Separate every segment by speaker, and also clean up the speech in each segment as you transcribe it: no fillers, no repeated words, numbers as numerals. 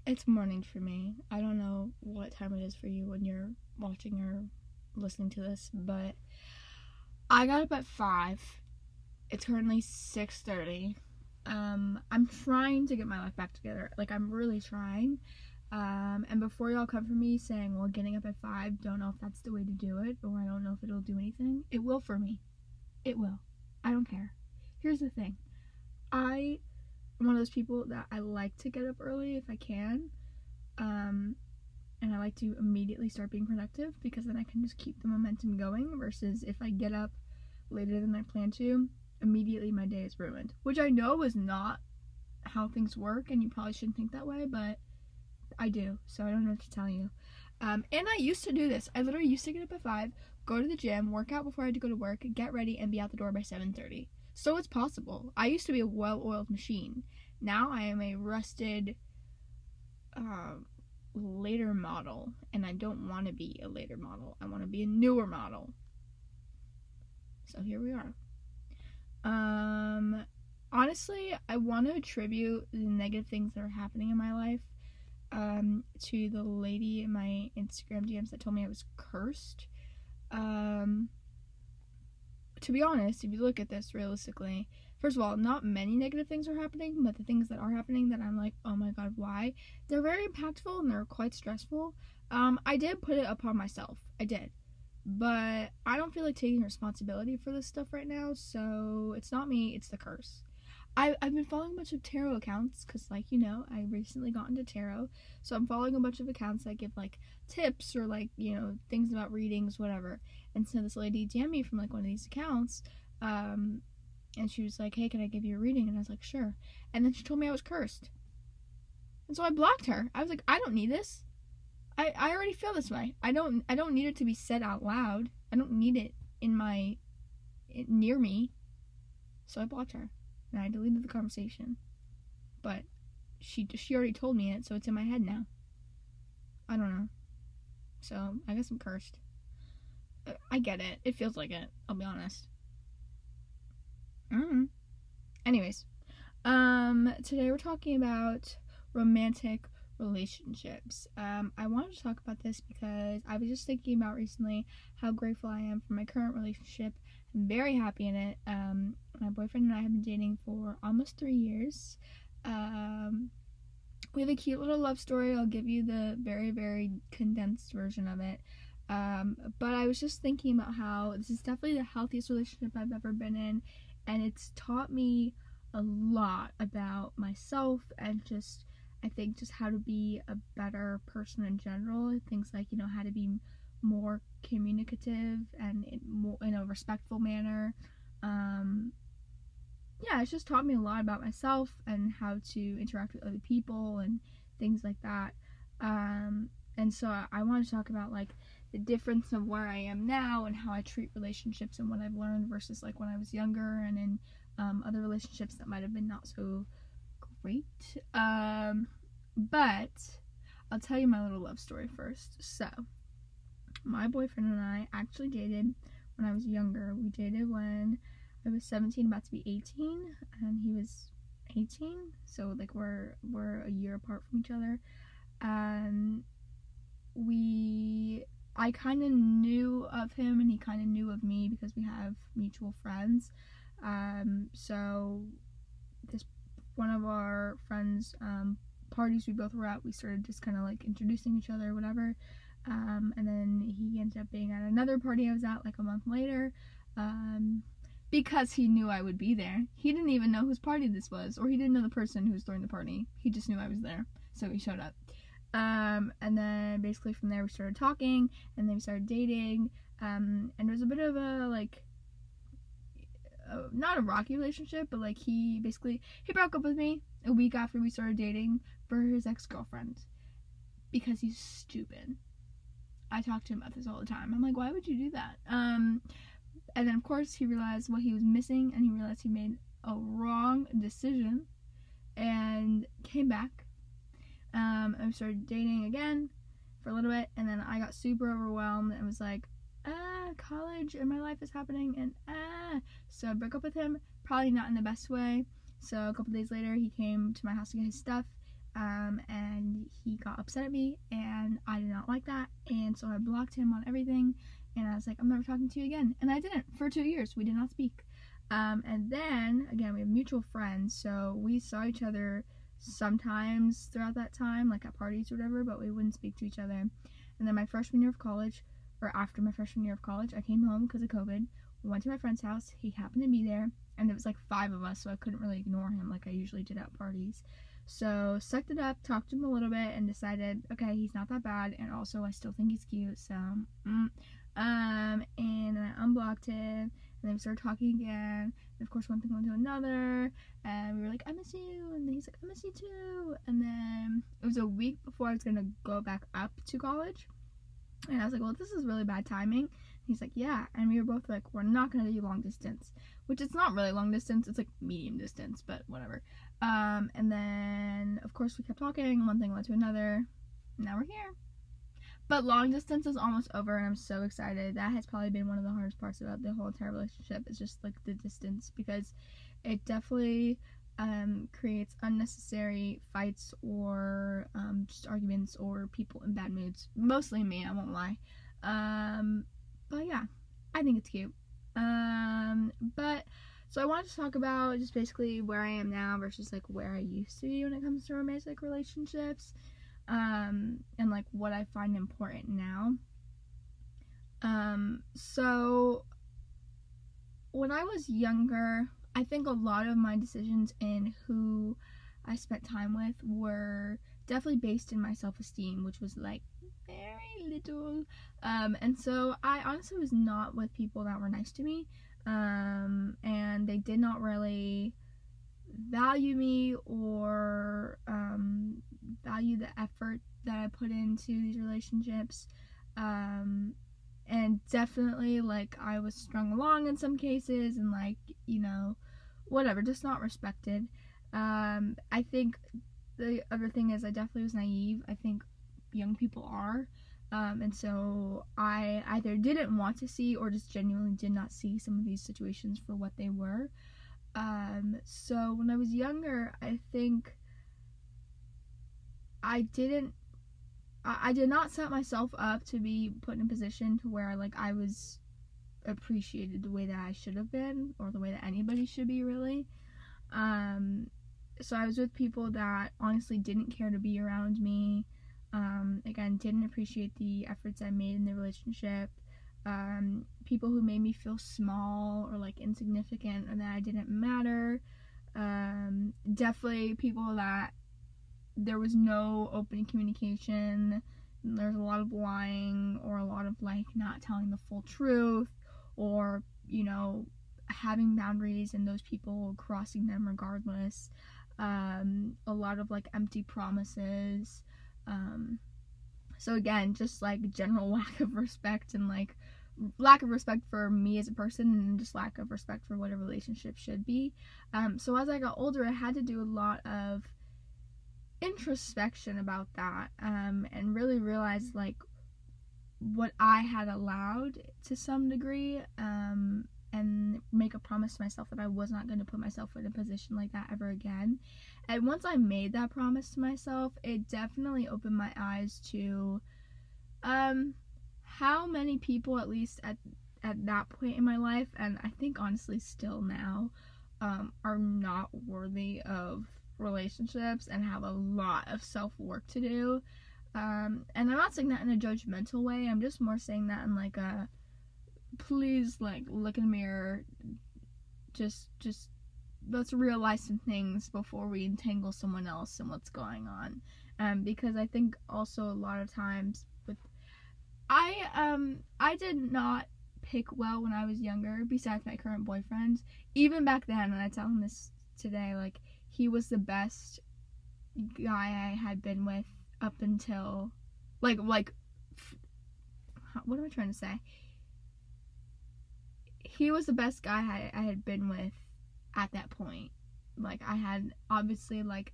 Speaker 1: It's morning for me. I don't know what time it is for you when you're watching or listening to this, but I got up at 5. It's currently 6:30. I'm trying to get my life back together. Like, I'm really trying. And before y'all come for me saying, well, getting up at 5, don't know if that's the way to do it, or I don't know if it'll do anything. It will for me. It will. I don't care. Here's the thing. I'm one of those people that I like to get up early if I can. And I like to immediately start being productive because then I can just keep the momentum going, versus if I get up later than I plan to, immediately my day is ruined. Which I know is not how things work, and you probably shouldn't think that way, but I do, so I don't know what to tell you. And I used to do this. I literally used to get up at 5, go to the gym, work out before I had to go to work, get ready, and be out the door by 7:30. So it's possible. I used to be a well-oiled machine. Now I am a rusted, later model, and I don't want to be a later model. I want to be a newer model. So here we are. Honestly, I want to attribute the negative things that are happening in my life to the lady in my Instagram DMs that told me I was cursed. To be honest, if you look at this realistically, first of all, not many negative things are happening, but the things that are happening that I'm like, oh my god, why? They're very impactful and they're quite stressful. I did put it upon myself. I did. But I don't feel like taking responsibility for this stuff right now, so it's not me, it's the curse. I've been following a bunch of tarot accounts because, like, I recently got into tarot, so I'm following a bunch of accounts that give, like, tips or, like, things about readings, whatever. And so this lady DM'd me from, like, one of these accounts, and she was like, hey, can I give you a reading? And I was like, sure. And then she told me I was cursed. And so I blocked her. I was like, I don't need this. I already feel this way. I don't need it to be said out loud. I don't need it near me. So I blocked her. And I deleted the conversation. But she already told me it, so it's in my head now. I don't know. So I guess I'm cursed. I get it. It feels like it. I'll be honest. Anyways. Today we're talking about romantic relationships. I wanted to talk about this because I was just thinking about recently how grateful I am for my current relationship. I'm very happy in it. My boyfriend and I have been dating for almost 3 years. We have a cute little love story. I'll give you the very, very condensed version of it. But I was just thinking about how this is definitely the healthiest relationship I've ever been in, and it's taught me a lot about myself and just, I think, just how to be a better person in general. Things like, how to be more communicative and in a respectful manner. It's just taught me a lot about myself and how to interact with other people and things like that. And so I want to talk about, like, the difference of where I am now and how I treat relationships and what I've learned versus, like, when I was younger and in other relationships that might have been not so great. But I'll tell you my little love story first. So, my boyfriend and I actually dated when I was younger. We dated when I was 17, about to be 18, and he was 18. So, like, we're a year apart from each other. I kind of knew of him and he kind of knew of me because we have mutual friends. So this one of our friends' parties we both were at, we started just kind of like introducing each other or whatever. And then he ended up being at another party I was at like a month later. Because he knew I would be there. He didn't even know whose party this was, or he didn't know the person who was throwing the party. He just knew I was there, so he showed up. And then basically from there we started talking, and then we started dating, and it was a bit of a, like, not a rocky relationship, but like he broke up with me a week after we started dating for his ex-girlfriend, because he's stupid. I talk to him about this all the time. I'm like, why would you do that? And then of course he realized what he was missing, and he realized he made a wrong decision, and came back. And we started dating again for a little bit, and then I got super overwhelmed and was like, college and my life is happening, and so I broke up with him, probably not in the best way. So a couple days later he came to my house to get his stuff. and he got upset at me, and I did not like that, and so I blocked him on everything, and I was like, I'm never talking to you again, and I didn't. For 2 years, we did not speak. And then, again, we have mutual friends, so we saw each other sometimes throughout that time, like at parties or whatever, but we wouldn't speak to each other. And then my freshman year of college, or after my freshman year of college, I came home because of COVID, went to my friend's house, he happened to be there, and it was like 5 of us, so I couldn't really ignore him like I usually did at parties. So sucked it up, talked to him a little bit, and decided, okay, he's not that bad, and also I still think he's cute, so and I unblocked him, and then we started talking again, and of course one thing went to another, and we were like, I miss you, and then he's like, I miss you too, and then it was a week before I was gonna go back up to college, and I was like, well, this is really bad timing. He's like, yeah, and we were both like, we're not gonna do long distance, which it's not really long distance, it's like medium distance, but whatever. And then of course we kept talking, one thing led to another, now we're here. But long distance is almost over, and I'm so excited. That has probably been one of the hardest parts about the whole entire relationship, is just like the distance, because it definitely creates unnecessary fights or just arguments or people in bad moods. Mostly me, I won't lie. But yeah, I think it's cute. But so I wanted to talk about just basically where I am now versus like where I used to be when it comes to romantic relationships, and like what I find important now. So when I was younger, I think a lot of my decisions in who I spent time with were definitely based in my self-esteem, which was like very little. And so I honestly was not with people that were nice to me, and they did not really value me or value the effort that I put into these relationships. And definitely, like, I was strung along in some cases, and like, you know, whatever, just not respected. I think the other thing is I definitely was naive. I think young people are. And so I either didn't want to see or just genuinely did not see some of these situations for what they were. So when I was younger, I think I did not set myself up to be put in a position to where like I was appreciated the way that I should have been, or the way that anybody should be, really. So I was with people that honestly didn't care to be around me. Again, didn't appreciate the efforts I made in the relationship. People who made me feel small or like insignificant, or that I didn't matter. Definitely people that there was no open communication. There's a lot of lying, or a lot of like not telling the full truth, or, you know, having boundaries and those people crossing them regardless. A lot of like empty promises. So again, just like general lack of respect, and like lack of respect for me as a person, and just lack of respect for what a relationship should be. So as I got older, I had to do a lot of introspection about that, and really realize like what I had allowed to some degree, and make a promise to myself that I was not going to put myself in a position like that ever again. And once I made that promise to myself, it definitely opened my eyes to how many people, at least at that point in my life, and I think honestly still now, are not worthy of relationships and have a lot of self-work to do. And I'm not saying that in a judgmental way, I'm just more saying that in like a, please, like, look in the mirror, just let's realize some things before we entangle someone else in what's going on. Because I think also a lot of times with I did not pick well when I was younger, besides my current boyfriend. Even back then, and I tell him this today, like, he was the best guy I had been with up until like what am I trying to say? He was the best guy I had been with at that point. Like, I had obviously like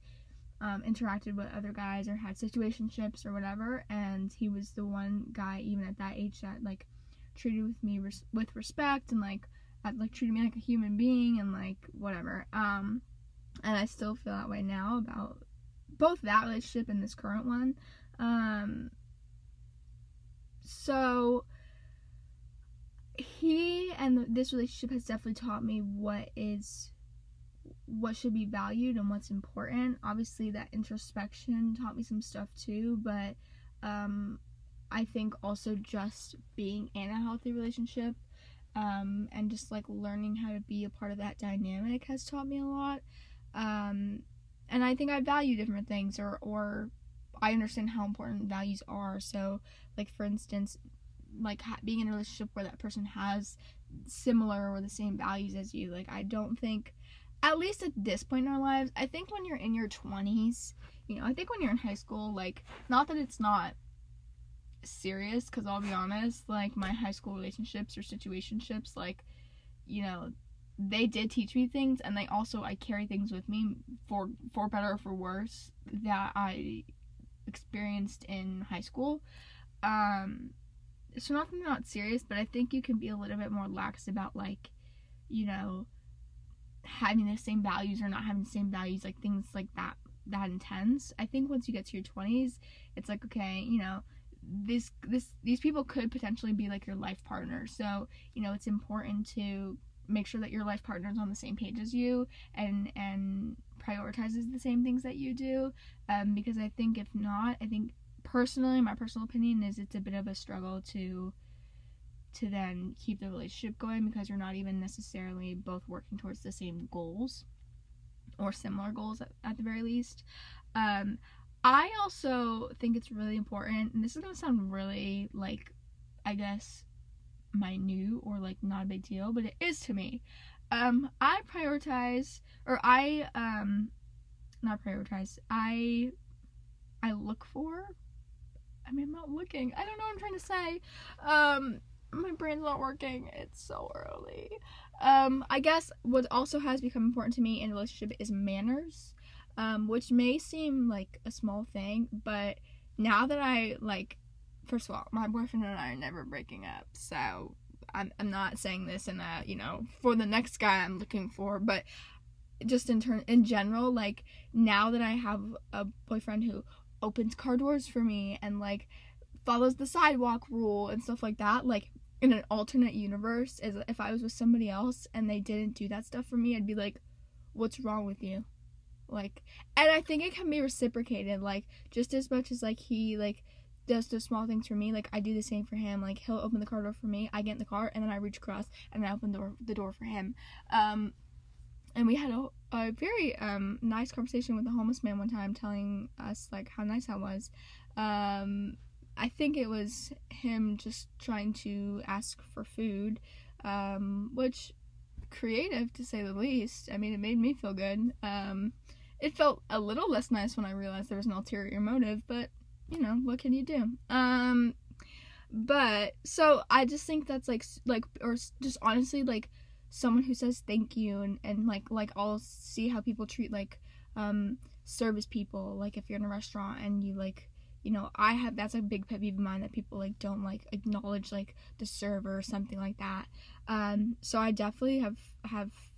Speaker 1: interacted with other guys or had situationships or whatever, and he was the one guy even at that age that like treated with me with respect, and like treated me like a human being, and like whatever. And I still feel that way now about both that relationship and this current one. So he and this relationship has definitely taught me what should be valued and what's important. Obviously that introspection taught me some stuff too, but I think also just being in a healthy relationship and just like learning how to be a part of that dynamic has taught me a lot. And I think I value different things, or I understand how important values are. So like for instance, like being in a relationship where that person has similar or the same values as you, like I don't think, at least at this point in our lives, I think when you're in your 20s, I think when you're in high school, like, not that it's not serious, because I'll be honest, like my high school relationships or situationships, like, they did teach me things, and I carry things with me for better or for worse that I experienced in high school. So nothing not serious, but I think you can be a little bit more lax about like, having the same values or not having the same values, like things like that intense. I think once you get to your 20s, it's like, okay, these people could potentially be like your life partner. So, it's important to make sure that your life partner is on the same page as you and prioritizes the same things that you do. Because I think if not, I think personally, my personal opinion is it's a bit of a struggle to then keep the relationship going, because you're not even necessarily both working towards the same goals or similar goals at the very least. I also think it's really important, and this is gonna sound really like, I guess, minute or like not a big deal, but it is to me. I prioritize, or I not prioritize, I look for, I'm not looking, I don't know what I'm trying to say. My brain's not working, it's so early. I guess what also has become important to me in a relationship is manners, which may seem like a small thing, but now that I, like, first of all, my boyfriend and I are never breaking up, so I'm not saying this in a, for the next guy I'm looking for, but just in general, like, now that I have a boyfriend who opens car doors for me and, like, follows the sidewalk rule and stuff like that, like, in an alternate universe, is if I was with somebody else and they didn't do that stuff for me, I'd be like, what's wrong with you? Like, and I think it can be reciprocated, like, just as much as, like, he, like, does those small things for me, like, I do the same for him. Like, he'll open the car door for me, I get in the car, and then I reach across, and I open the door for him. And we had a very nice conversation with a homeless man one time, telling us, like, how nice I was. I think it was him just trying to ask for food, which, creative to say the least. I mean, it made me feel good. It felt a little less nice when I realized there was an ulterior motive, but, what can you do? But, so, I just think that's, like, or just honestly, like, someone who says thank you, and like, I'll see how people treat, like, service people, like, if you're in a restaurant, and you, like, that's a big pet peeve of mine, that people, like, don't, like, acknowledge, like, the server or something like that. So I definitely have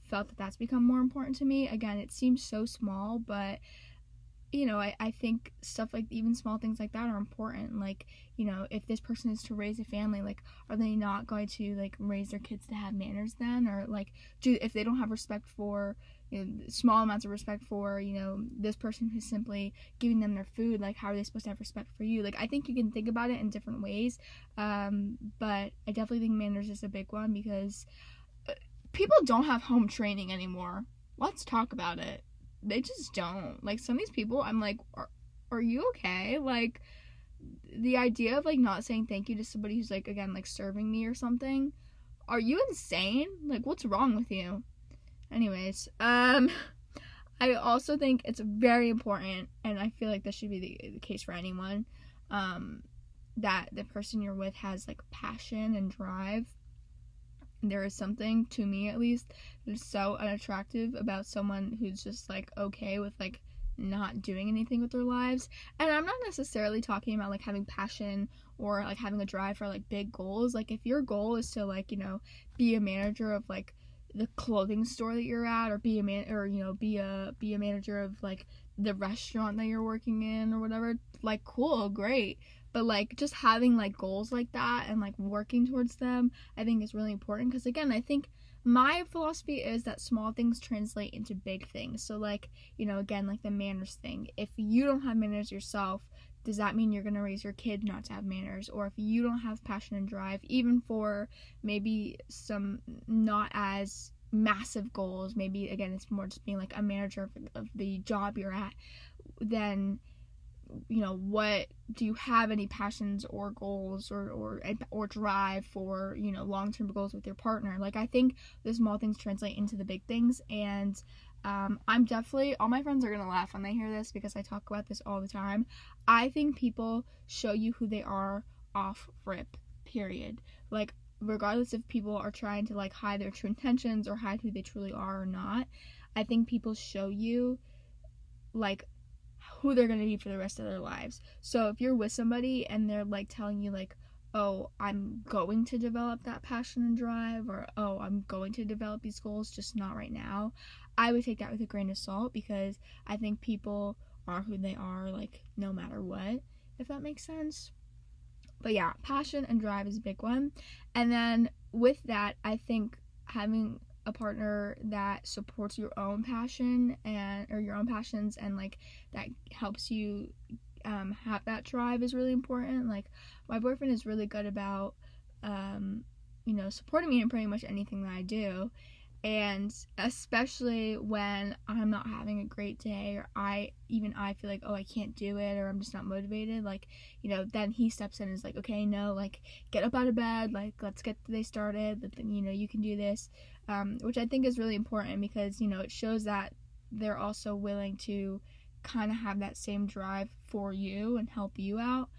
Speaker 1: felt that that's become more important to me. Again, it seems so small, but, I think stuff like, even small things like that are important. Like, if this person is to raise a family, like, are they not going to, like, raise their kids to have manners then? Or, like, if they don't have respect for, small amounts of respect for, this person who's simply giving them their food, like, how are they supposed to have respect for you? Like, I think you can think about it in different ways, but I definitely think manners is a big one, because people don't have home training anymore. Let's talk about it. They just don't. Like, some of these people, I'm like, are you okay? Like, the idea of, like, not saying thank you to somebody who's, like, again, like, serving me or something, are you insane? Like, what's wrong with you? Anyways, I also think it's very important, and I feel like this should be the case for anyone, that the person you're with has, like, passion and drive. There is something, to me at least, that is so unattractive about someone who's just, like, okay with, like, not doing anything with their lives. And I'm not necessarily talking about, like, having passion or, like, having a drive for, like, big goals. Like, if your goal is to, like, be a manager of, like, the clothing store that you're at, or be a manager of, like, the restaurant that you're working in or whatever, like, cool, great. But like just having like goals like that and like working towards them, I think is really important, because again, I think my philosophy is that small things translate into big things. So like, again, like the manners thing, if you don't have manners yourself, does that mean you're going to raise your kid not to have manners? Or if you don't have passion and drive, even for maybe some not as massive goals, maybe again it's more just being like a manager of the job you're at, then what do you have any passions or goals or drive for long-term goals with your partner? Like, I think the small things translate into the big things. And I'm definitely, all my friends are gonna laugh when they hear this because I talk about this all the time. I think people show you who they are off rip, period. Like, regardless if people are trying to like hide their true intentions or hide who they truly are or not, I think people show you like who they're going to be for the rest of their lives. So if you're with somebody and they're like telling you like, oh, I'm going to develop that passion and drive, or oh, I'm going to develop these goals, just not right now, I would take that with a grain of salt, because I think people are who they are, like, no matter what, if that makes sense. But yeah, passion and drive is a big one. And then with that, I think having a partner that supports your own passion or your own passions, and like that helps you have that drive is really important. Like, my boyfriend is really good about supporting me in pretty much anything that I do. And especially when I'm not having a great day, or I feel like, oh, I can't do it, or I'm just not motivated, like, then he steps in and is like, okay, no, like, get up out of bed, like, let's get the day started, but then, you can do this, which I think is really important, because, it shows that they're also willing to kind of have that same drive for you and help you out,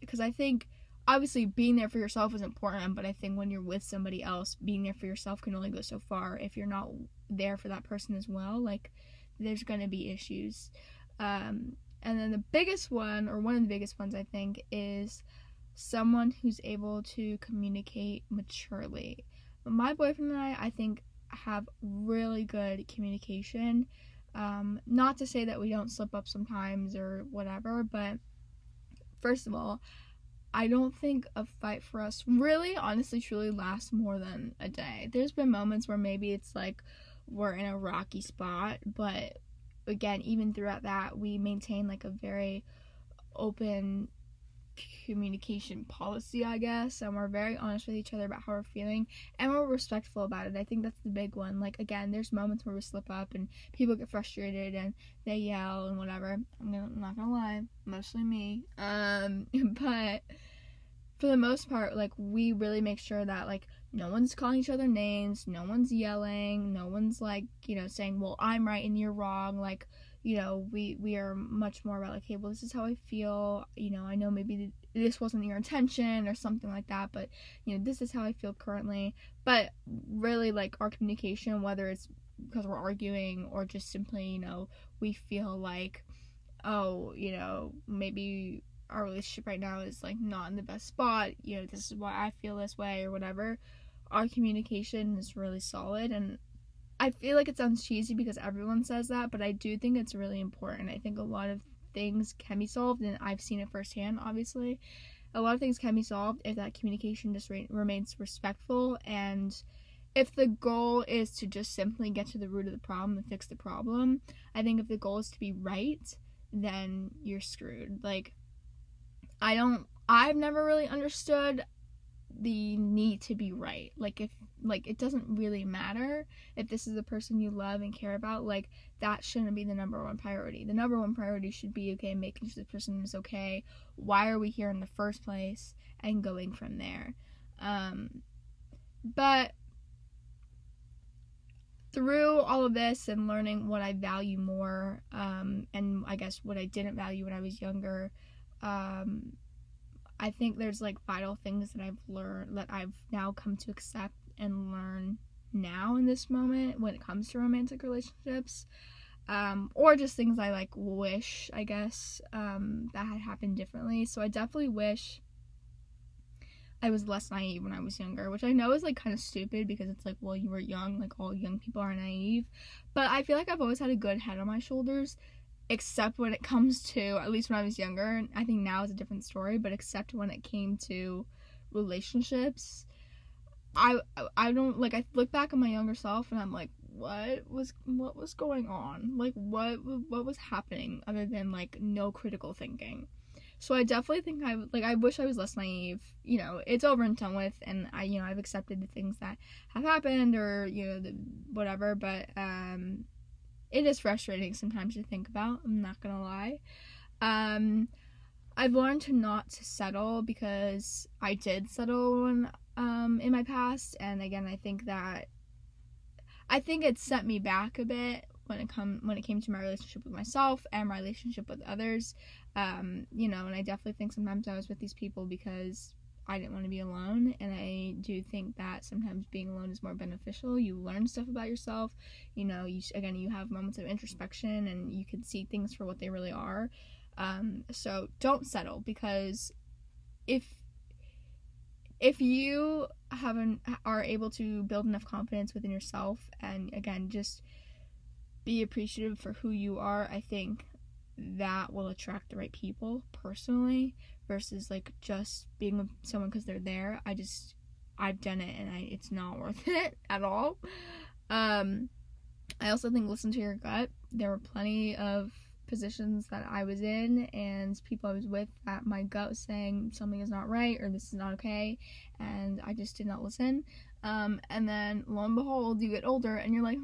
Speaker 1: because I think obviously being there for yourself is important, but I think when you're with somebody else, being there for yourself can only go so far. If you're not there for that person as well, like, there's going to be issues. And then the biggest one, or one of the biggest ones, I think, is someone who's able to communicate maturely. My boyfriend and I think, have really good communication. Not to say that we don't slip up sometimes or whatever, but first of all, I don't think a fight for us really, honestly, truly lasts more than a day. There's been moments where maybe it's like we're in a rocky spot, but again, even throughout that, we maintain like a very open communication policy, I guess, and we're very honest with each other about how we're feeling, and we're respectful about it. I think that's the big one. Like, again, there's moments where we slip up and people get frustrated and they yell and whatever. I'm not gonna lie, mostly me. But for the most part, like, we really make sure that, like, no one's calling each other names, no one's yelling, no one's like, saying, well, I'm right and you're wrong. Like, we are much more about like, hey, well, this is how I feel, I know maybe this wasn't your intention or something like that, but this is how I feel currently. But really, like, our communication, whether it's because we're arguing or just simply, we feel like, oh, maybe our relationship right now is like not in the best spot, this is why I feel this way or whatever, our communication is really solid. And I feel like it sounds cheesy because everyone says that, but I do think it's really important. I think a lot of things can be solved, and I've seen it firsthand, obviously. A lot of things can be solved if that communication just remains respectful, and if the goal is to just simply get to the root of the problem and fix the problem. I think if the goal is to be right, then you're screwed. Like, I've never really understood the need to be right. Like, if, like, it doesn't really matter if this is the person you love and care about, like, that shouldn't be the number one priority. The number one priority should be, okay, making sure the person is okay, why are we here in the first place, and going from there. But through all of this and learning what I value more, and I guess what I didn't value when I was younger, I think there's like vital things that I've learned, that I've now come to accept and learn now in this moment when it comes to romantic relationships, or just things I like wish, I guess, that had happened differently. So I definitely wish I was less naive when I was younger, which I know is like kind of stupid because it's like, well, you were young, like all young people are naive. But I feel like I've always had a good head on my shoulders, except when it comes to, at least when I was younger, I think now is a different story, but except when it came to relationships. I don't, like, I look back at my younger self and I'm like, what was going on? Like, what was happening other than like no critical thinking? So I definitely think I wish I was less naive. You know, it's over and done with, and I've accepted the things that have happened, or whatever. But it is frustrating sometimes to think about. I'm not gonna lie. I've learned to not to settle, because I did settle in my past, and again, I think it set me back a bit when it came to my relationship with myself and my relationship with others. And I definitely think sometimes I was with these people because I didn't want to be alone, and I do think that sometimes being alone is more beneficial. You learn stuff about yourself, you have moments of introspection, and you can see things for what they really are. So don't settle, because if you are able to build enough confidence within yourself, and again, just be appreciative for who you are, I think that will attract the right people, personally, versus like just being with someone because they're there. I've done it, and it's not worth it at all. I also think listen to your gut. There were plenty of positions that I was in and people I was with that my gut was saying something is not right or this is not okay, and I just did not listen. And then lo and behold, you get older and you're like,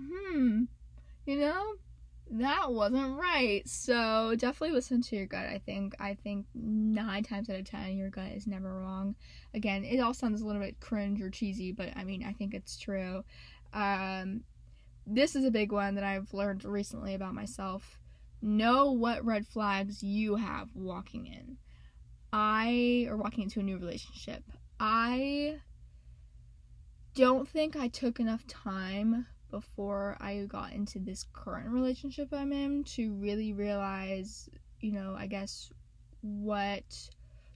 Speaker 1: that wasn't right. So definitely listen to your gut. I think 9 times out of 10 your gut is never wrong. Again, it all sounds a little bit cringe or cheesy, but I think it's true. This is a big one that I've learned recently about myself. Know what red flags you have walking into a new relationship. I don't think I took enough time before I got into this current relationship I'm in to really realize, I guess, what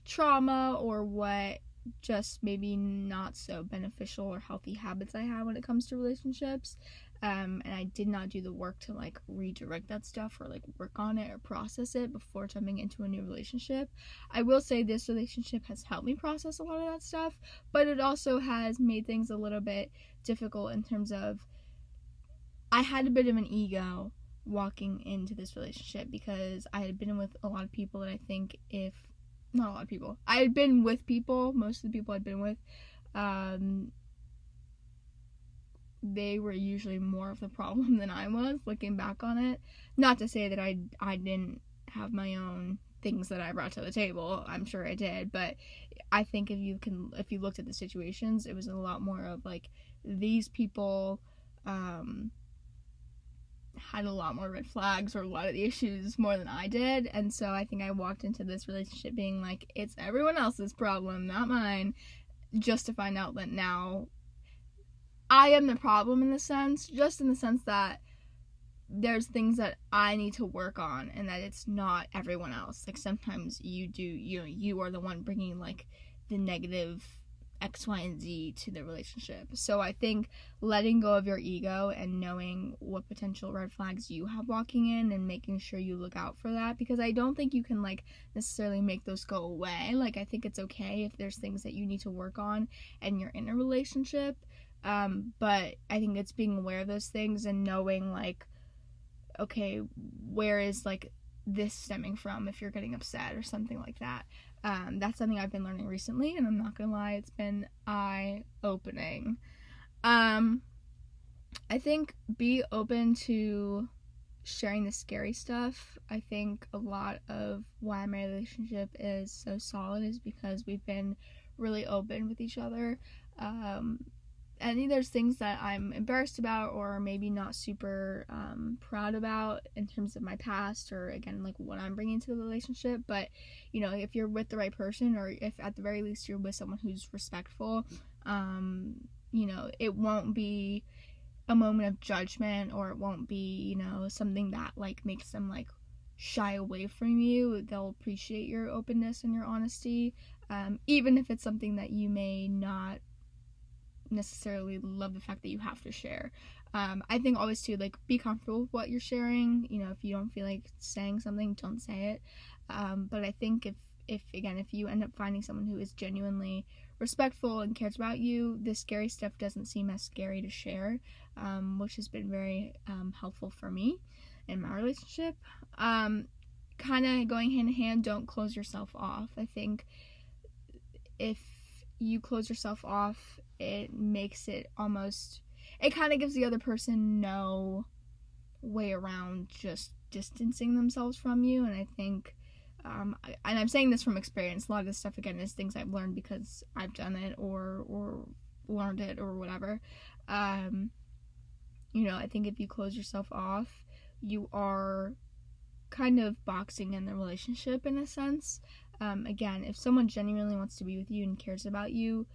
Speaker 1: trauma or what just maybe not so beneficial or healthy habits I have when it comes to relationships. And I did not do the work to like redirect that stuff or like work on it or process it before jumping into a new relationship. I will say this relationship has helped me process a lot of that stuff, but it also has made things a little bit difficult in terms of I had a bit of an ego walking into this relationship, because I had been with a lot of people that I think not a lot of people. I had been with people, most of the people I'd been with, they were usually more of the problem than I was, looking back on it. Not to say that I didn't have my own things that I brought to the table. I'm sure I did, but I think if you looked at the situations, it was a lot more of like these people had a lot more red flags or a lot of the issues more than I did, and so I think I walked into this relationship being like, it's everyone else's problem, not mine, just to find out that now I am the problem in the sense that there's things that I need to work on, and that it's not everyone else. Like sometimes you are the one bringing like the negative X, Y, and Z to the relationship. So I think letting go of your ego and knowing what potential red flags you have walking in and making sure you look out for that, because I don't think you can like necessarily make those go away. Like I think it's okay if there's things that you need to work on and you're in a relationship, but I think it's being aware of those things and knowing like, okay, where is like this stemming from if you're getting upset or something like that. That's something I've been learning recently, and I'm not gonna lie, it's been eye-opening. I think be open to sharing the scary stuff. I think a lot of why my relationship is so solid is because we've been really open with each other. And there's things that I'm embarrassed about or maybe not super proud about in terms of my past, or again like what I'm bringing to the relationship, but if you're with the right person, or if at the very least you're with someone who's respectful, it won't be a moment of judgment, or it won't be something that like makes them like shy away from you. They'll appreciate your openness and your honesty. even if it's something that you may not necessarily love the fact that you have to share. I think always too, like, be comfortable with what you're sharing. You know, if you don't feel like saying something, don't say it. But I think if you end up finding someone who is genuinely respectful and cares about you, the scary stuff doesn't seem as scary to share, which has been very helpful for me in my relationship. Kind of going hand in hand, don't close yourself off. I think if you close yourself off, it makes it almost, it kind of gives the other person no way around just distancing themselves from you. And I think, and I'm saying this from experience, a lot of this stuff, again, is things I've learned because I've done it or learned it or whatever. You know, I think if you close yourself off, you are kind of boxing in the relationship in a sense. Again, if someone genuinely wants to be with you and cares about you,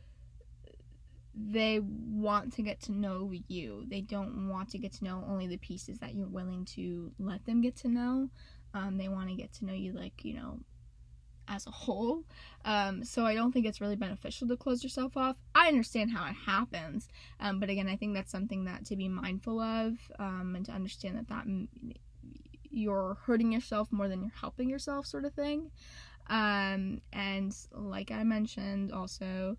Speaker 1: they want to get to know you. They don't want to get to know only the pieces that you're willing to let them get to know. They want to get to know you, like, you know, as a whole. So I don't think it's really beneficial to close yourself off. I understand how it happens, but again, I think that's something that to be mindful of, and to understand that you're hurting yourself more than you're helping yourself, sort of thing. And like I mentioned also,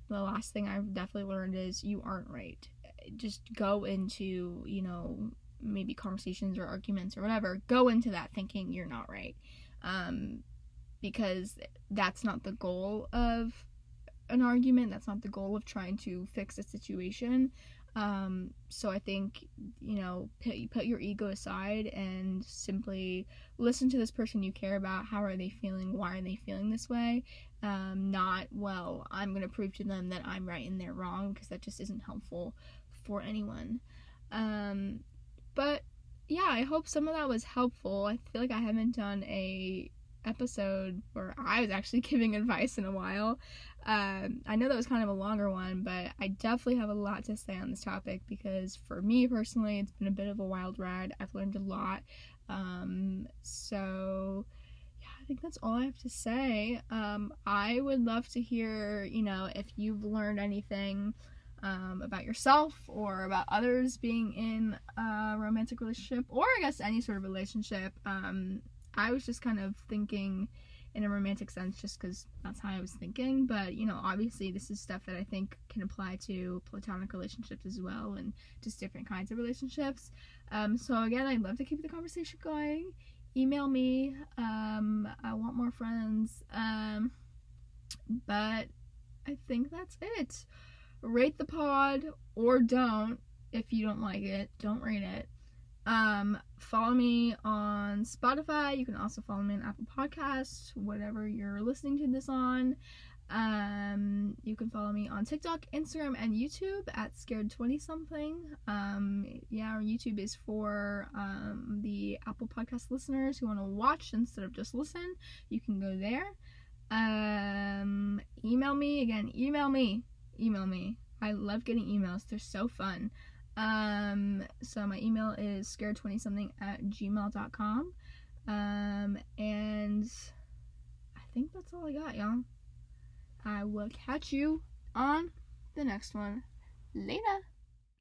Speaker 1: the last thing I've definitely learned is you aren't right. Just go into, you know, maybe conversations or arguments or whatever, go into that thinking you're not right. Because that's not the goal of an argument. That's not the goal of trying to fix a situation. So I think, you know, put your ego aside and simply listen to this person you care about. How are they feeling? Why are they feeling this way? Not, well, I'm going to prove to them that I'm right and they're wrong, because that just isn't helpful for anyone. But yeah, I hope some of that was helpful. I feel like I haven't done a episode where I was actually giving advice in a while. I know that was kind of a longer one, but I definitely have a lot to say on this topic, because for me personally, it's been a bit of a wild ride. I've learned a lot. So yeah, I think that's all I have to say. I would love to hear, you know, if you've learned anything about yourself or about others being in a romantic relationship, or I guess any sort of relationship. I was just kind of thinking in a romantic sense just because that's how I was thinking, but, you know, obviously this is stuff that I think can apply to platonic relationships as well, and just different kinds of relationships. So again, I'd love to keep the conversation going. Email me. I want more friends. But I think that's it. Rate the pod, or don't. If you don't like it, don't rate it. Follow me on Spotify. You can also follow me on Apple Podcasts, whatever you're listening to this on. You can follow me on TikTok, Instagram, and YouTube at Scared20something. Yeah, our YouTube is for the Apple Podcast listeners who want to watch instead of just listen. You can go there. Email me. Again, email me. I love getting emails. They're so fun. So my email is scared20something@gmail.com. And I think that's all I got, y'all. I will catch you on the next one. Later.